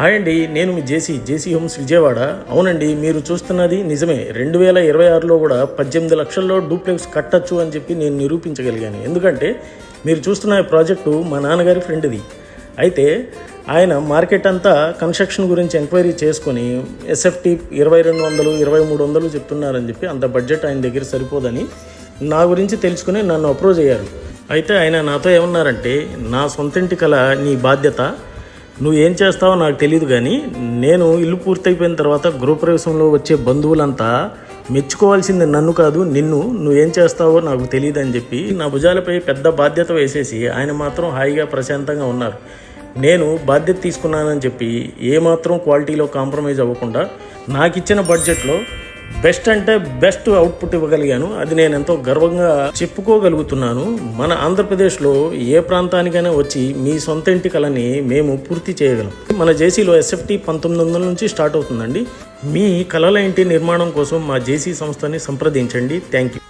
Hi అండి, నేను మీ జేసీ homes Vijayawada. అవునండి, మీరు చూస్తున్నది నిజమే. 2026లో కూడా 18 లక్షల్లో డూప్లెక్స్ కట్టచ్చు అని చెప్పి నేను నిరూపించగలిగాను. ఎందుకంటే మీరు చూస్తున్న ఈ ప్రాజెక్టు మా నాన్నగారి ఫ్రెండ్ది. అయితే ఆయన మార్కెట్ అంతా కన్స్ట్రక్షన్ గురించి ఎంక్వైరీ చేసుకొని ఎస్ఎఫ్టీ 2200 2300 చెప్తున్నారని చెప్పి అంత బడ్జెట్ ఆయన దగ్గర సరిపోదని నా గురించి తెలుసుకుని నన్ను అప్రోచ్ అయ్యారు. అయితే ఆయన నాతో ఏమన్నారంటే, నా సొంతింటి కల నీ బాధ్యత, నువ్వు ఏం చేస్తావో నాకు తెలియదు, కానీ నేను ఇల్లు పూర్తయిపోయిన తర్వాత గృహప్రవేశంలో వచ్చే బంధువులంతా మెచ్చుకోవాల్సింది నన్ను కాదు నిన్ను, నువ్వేం చేస్తావో నాకు తెలియదు అని చెప్పి నా భుజాలపై పెద్ద బాధ్యత వేసేసి ఆయన మాత్రం హాయిగా ప్రశాంతంగా ఉన్నారు. నేను బాధ్యత తీసుకున్నానని చెప్పి ఏమాత్రం క్వాలిటీలో కాంప్రమైజ్ అవ్వకుండా నాకు ఇచ్చిన బడ్జెట్లో బెస్ట్ అంటే బెస్ట్ అవుట్పుట్ ఇవ్వగలిగాను. అది నేను ఎంతో గర్వంగా చెప్పుకోగలుగుతున్నాను. మన ఆంధ్రప్రదేశ్లో ఏ ప్రాంతానికైనా వచ్చి మీ సొంత ఇంటి కలని మేము పూర్తి చేయగలం. మన జేసీలో ఎస్ఎఫ్టీ 1900 నుంచి స్టార్ట్ అవుతుందండి. మీ కలల ఇంటి నిర్మాణం కోసం మా జేసీ సంస్థని సంప్రదించండి. Thank you.